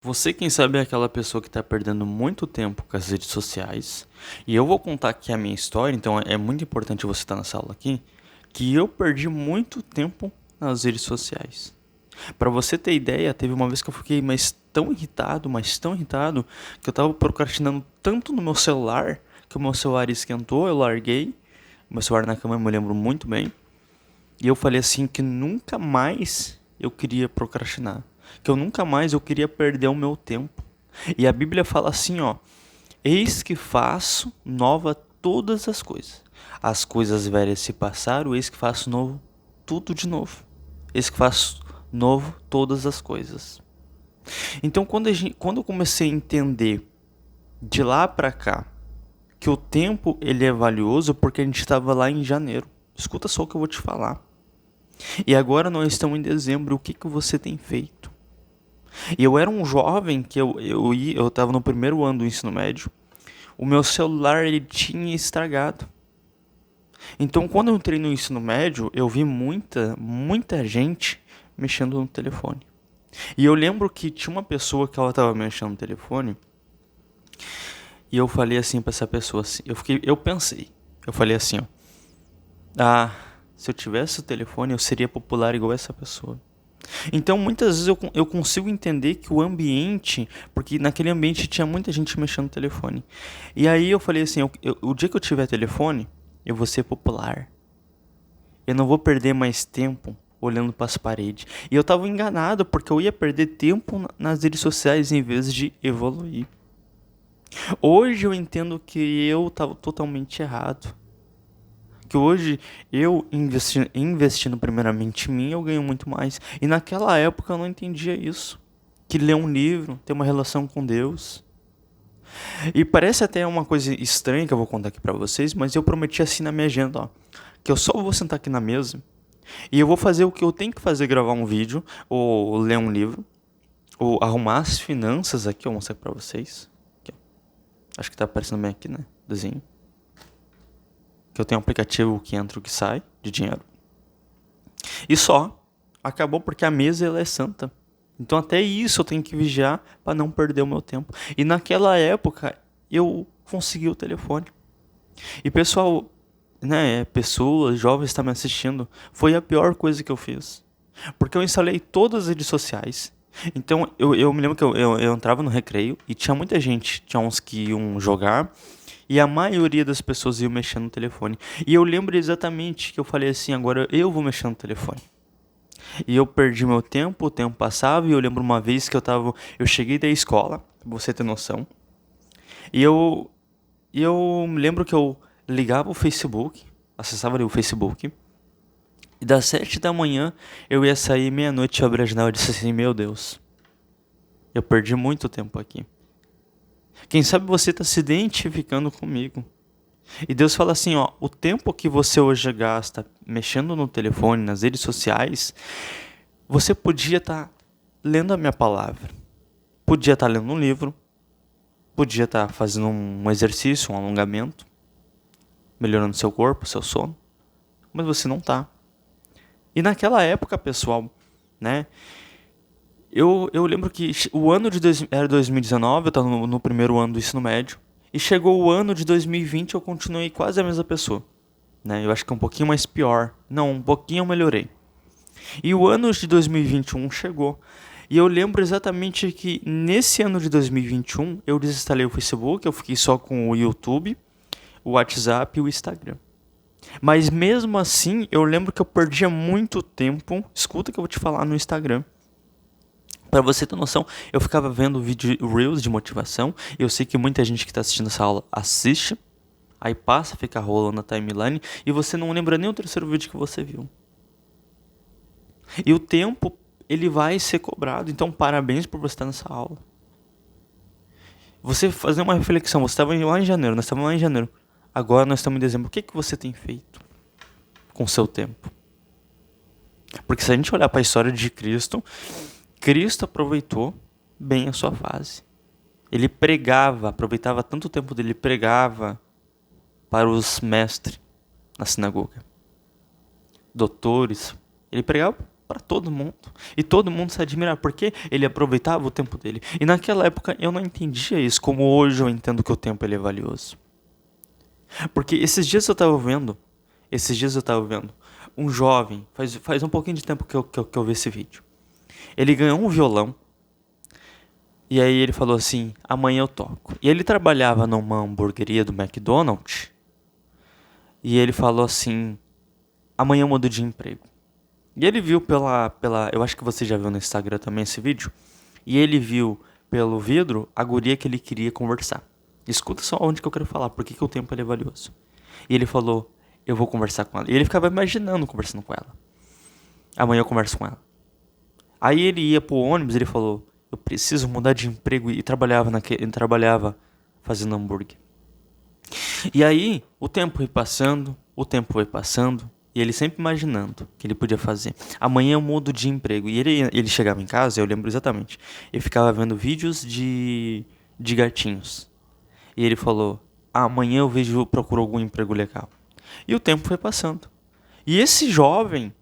Você, quem sabe, é aquela pessoa que está perdendo muito tempo com as redes sociais. E eu vou contar aqui a minha história, então é muito importante você estar nessa aula aqui, que eu perdi muito tempo nas redes sociais. Para você ter ideia, teve uma vez que eu fiquei mas tão irritado, que eu estava procrastinando tanto no meu celular, que o meu celular esquentou, eu larguei, meu celular na cama eu me lembro muito bem, e eu falei assim que nunca mais eu queria procrastinar, que eu nunca mais eu queria perder o meu tempo. E a Bíblia fala assim, ó: eis que faço nova todas as coisas. As coisas velhas se passaram, eis que faço novo tudo de novo. Eis que faço novo todas as coisas. Então quando eu comecei a entender de lá pra cá que o tempo ele é valioso, porque a gente estava lá em janeiro. Escuta só o que eu vou te falar. E agora nós estamos em dezembro, o que você tem feito? E eu era um jovem que eu estava no primeiro ano do ensino médio, o meu celular ele tinha estragado. Então quando eu entrei no ensino médio, eu vi muita gente mexendo no telefone. E eu lembro que tinha uma pessoa que ela estava mexendo no telefone, e eu falei assim para essa pessoa, assim, eu falei assim, ó: ah, se eu tivesse o telefone, eu seria popular igual essa pessoa. Então, muitas vezes eu consigo entender que o ambiente, porque naquele ambiente tinha muita gente mexendo no telefone. E aí eu falei assim, o dia que eu tiver telefone, eu vou ser popular. Eu não vou perder mais tempo olhando para as paredes. E eu estava enganado, porque eu ia perder tempo nas redes sociais em vez de evoluir. Hoje eu entendo que eu estava totalmente errado. Que hoje eu investindo primeiramente em mim, eu ganho muito mais. E naquela época eu não entendia isso. Que ler um livro, ter uma relação com Deus. E parece até uma coisa estranha que eu vou contar aqui pra vocês, mas eu prometi assim na minha agenda, ó, que eu só vou sentar aqui na mesa e eu vou fazer o que eu tenho que fazer, gravar um vídeo, ou ler um livro, ou arrumar as finanças aqui, eu vou mostrar pra vocês. Aqui, ó. Acho que tá aparecendo bem aqui, né? Desenho. Que eu tenho um aplicativo que entra e que sai de dinheiro. E só. Acabou porque a mesa ela é santa. Então até isso eu tenho que vigiar para não perder o meu tempo. E naquela época eu consegui o telefone. E pessoal, né, pessoas, jovens que estão me assistindo, foi a pior coisa que eu fiz. Porque eu instalei todas as redes sociais. Então eu me lembro que eu entrava no recreio e tinha muita gente. Tinha uns que iam jogar e a maioria das pessoas iam mexendo no telefone. E eu lembro exatamente que eu falei assim, agora eu vou mexer no telefone. E eu perdi meu tempo, o tempo passava, e eu lembro uma vez que eu cheguei da escola, pra você ter noção, e eu me lembro que eu ligava o Facebook, acessava ali o Facebook, e das 7 da manhã eu ia sair meia-noite, eu abri a janela e disse assim, meu Deus, eu perdi muito tempo aqui. Quem sabe você está se identificando comigo. E Deus fala assim, ó, o tempo que você hoje gasta mexendo no telefone, nas redes sociais, você podia estar lendo a minha palavra, podia estar lendo um livro, podia estar fazendo um exercício, um alongamento, melhorando seu corpo, seu sono, mas você não está. E naquela época, pessoal, né, eu lembro que o ano era 2019, eu estava no primeiro ano do ensino médio, e chegou o ano de 2020 eu continuei quase a mesma pessoa. Né? Eu acho que é um pouquinho mais pior. Não, um pouquinho eu melhorei. E o ano de 2021 chegou. E eu lembro exatamente que nesse ano de 2021 eu desinstalei o Facebook, eu fiquei só com o YouTube, o WhatsApp e o Instagram. Mas mesmo assim, eu lembro que eu perdia muito tempo, escuta o que eu vou te falar, no Instagram. Pra você ter noção, eu ficava vendo vídeo Reels de motivação, eu sei que muita gente que está assistindo essa aula assiste, aí passa, fica rolando na timeline, e você não lembra nem o terceiro vídeo que você viu. E o tempo, ele vai ser cobrado. Então, parabéns por você estar nessa aula. Você fazer uma reflexão. Você estava lá em janeiro, nós estávamos lá em janeiro. Agora nós estamos em dezembro. O que você tem feito com o seu tempo? Porque se a gente olhar para a história de Cristo, Cristo aproveitou bem a sua fase. Ele pregava, aproveitava tanto tempo dele, pregava para os mestres na sinagoga. Doutores, ele pregava para todo mundo. E todo mundo se admirava, porque ele aproveitava o tempo dele. E naquela época eu não entendia isso, como hoje eu entendo que o tempo ele é valioso. Porque esses dias eu tava vendo um jovem, faz um pouquinho de tempo que eu vi esse vídeo. Ele ganhou um violão, e aí ele falou assim, amanhã eu toco. E ele trabalhava numa hamburgueria do McDonald's, e ele falou assim, amanhã eu mudo de emprego. E ele viu eu acho que você já viu no Instagram também esse vídeo, e ele viu pelo vidro a guria que ele queria conversar. Escuta só onde que eu quero falar, por que o tempo ele é valioso. E ele falou, eu vou conversar com ela. E ele ficava imaginando conversando com ela. Amanhã eu converso com ela. Aí ele ia pro ônibus e ele falou, eu preciso mudar de emprego. E trabalhava fazendo hambúrguer. E aí o tempo foi passando. E ele sempre imaginando o que ele podia fazer. Amanhã eu mudo de emprego. E ele chegava em casa, eu lembro exatamente. Ele ficava vendo vídeos de gatinhos. E ele falou, amanhã eu procuro algum emprego legal. E o tempo foi passando. E esse jovem,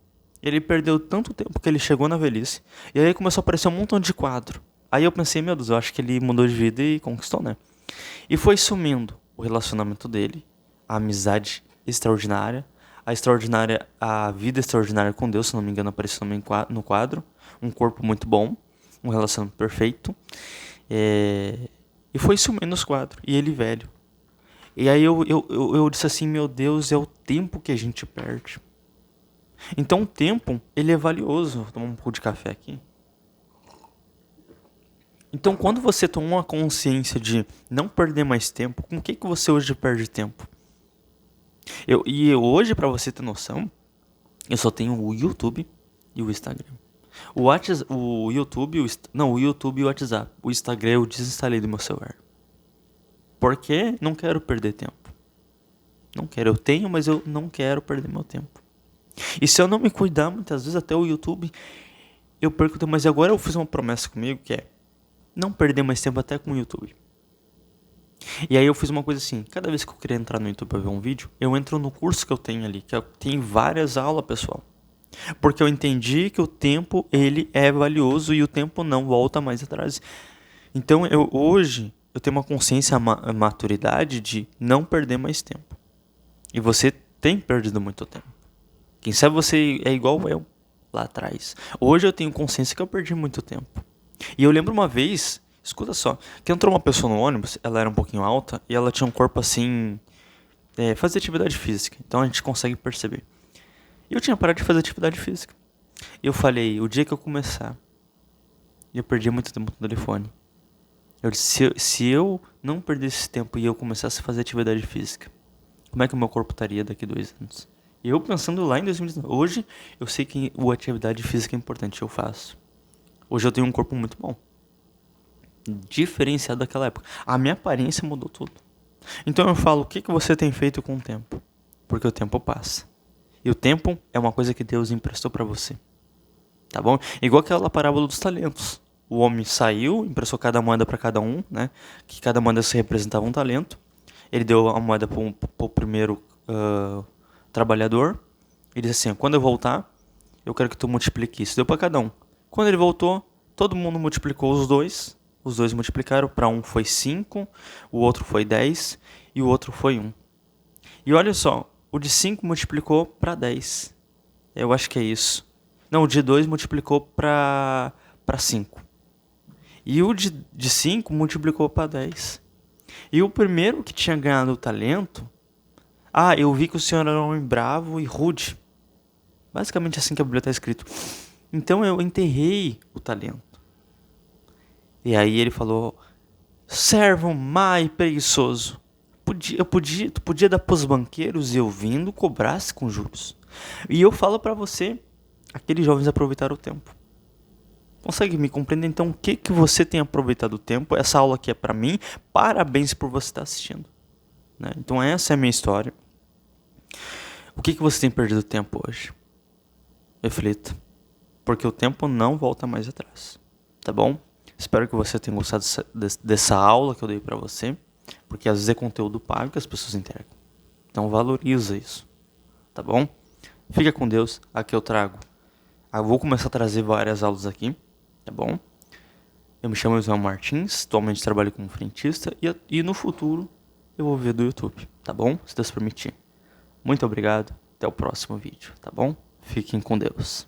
ele perdeu tanto tempo que ele chegou na velhice. E aí começou a aparecer um montão de quadro. Aí eu pensei, meu Deus, eu acho que ele mudou de vida e conquistou, né? E foi sumindo o relacionamento dele, a amizade extraordinária, a vida extraordinária com Deus, se não me engano, apareceu também no quadro. Um corpo muito bom, um relacionamento perfeito. E foi sumindo os quadros. E ele velho. E aí eu disse assim, meu Deus, é o tempo que a gente perde. Então o tempo, ele é valioso. Vou tomar um pouco de café aqui. Então quando você toma uma consciência de não perder mais tempo, com o que você hoje perde tempo? Hoje, pra você ter noção, eu só tenho o YouTube e o Instagram. O YouTube e o WhatsApp. O Instagram eu desinstalei do meu celular. Porque não quero perder tempo. Não quero, eu tenho, mas eu não quero perder meu tempo. E se eu não me cuidar, muitas vezes até o YouTube, eu perco tempo. Mas agora eu fiz uma promessa comigo, que é não perder mais tempo até com o YouTube. E aí eu fiz uma coisa assim, cada vez que eu queria entrar no YouTube pra ver um vídeo, eu entro no curso que eu tenho ali, que tem várias aulas, pessoal. Porque eu entendi que o tempo, ele é valioso e o tempo não volta mais atrás. Então hoje eu tenho uma consciência, a maturidade de não perder mais tempo. E você tem perdido muito tempo. Quem sabe você é igual eu lá atrás. Hoje eu tenho consciência que eu perdi muito tempo. E eu lembro uma vez, escuta só, que entrou uma pessoa no ônibus, ela era um pouquinho alta e ela tinha um corpo assim, fazia atividade física. Então a gente consegue perceber. E eu tinha parado de fazer atividade física. E eu falei, o dia que eu começar, eu perdi muito tempo no telefone. Eu disse, se eu não perdesse esse tempo e eu começasse a fazer atividade física, como é que o meu corpo estaria daqui 2 anos? E eu pensando lá em 2019. Hoje eu sei que a atividade física é importante, eu faço. Hoje eu tenho um corpo muito bom. Diferenciado daquela época. A minha aparência mudou tudo. Então eu falo, o que você tem feito com o tempo? Porque o tempo passa. E o tempo é uma coisa que Deus emprestou para você. Tá bom? Igual aquela parábola dos talentos. O homem saiu, emprestou cada moeda para cada um, né? Que cada moeda se representava um talento. Ele deu a moeda para o primeiro trabalhador. Ele disse assim, quando eu voltar, eu quero que tu multiplique isso. Deu para cada um. Quando ele voltou, todo mundo multiplicou os dois. Os dois multiplicaram. Para um foi 5, o outro foi 10 e o outro foi 1. E olha só, o de 5 multiplicou para 10. Eu acho que é isso. Não, o de 2 multiplicou para 5. E o de 5 multiplicou para 10. E o primeiro que tinha ganhado o talento... eu vi que o senhor era um homem bravo e rude. Basicamente assim que a Bíblia está escrito. Então eu enterrei o talento. E aí ele falou, servo má e preguiçoso. Tu podia dar para os banqueiros e eu vindo cobrasse com juros. E eu falo para você, aqueles jovens aproveitaram o tempo. Consegue me compreender? Então, o que você tem aproveitado o tempo? Essa aula aqui é para mim. Parabéns por você estar assistindo. Né? Então, essa é a minha história. O que você tem perdido tempo hoje? Reflita. Porque o tempo não volta mais atrás. Tá bom? Espero que você tenha gostado dessa aula que eu dei para você. Porque às vezes é conteúdo pago que as pessoas entregam. Então, valoriza isso. Tá bom? Fica com Deus. Aqui eu trago Eu vou começar a trazer várias aulas aqui, tá bom? Eu me chamo Ismael Martins, atualmente trabalho como frentista e no futuro eu vou ver do YouTube, tá bom? Se Deus permitir. Muito obrigado, até o próximo vídeo, tá bom? Fiquem com Deus.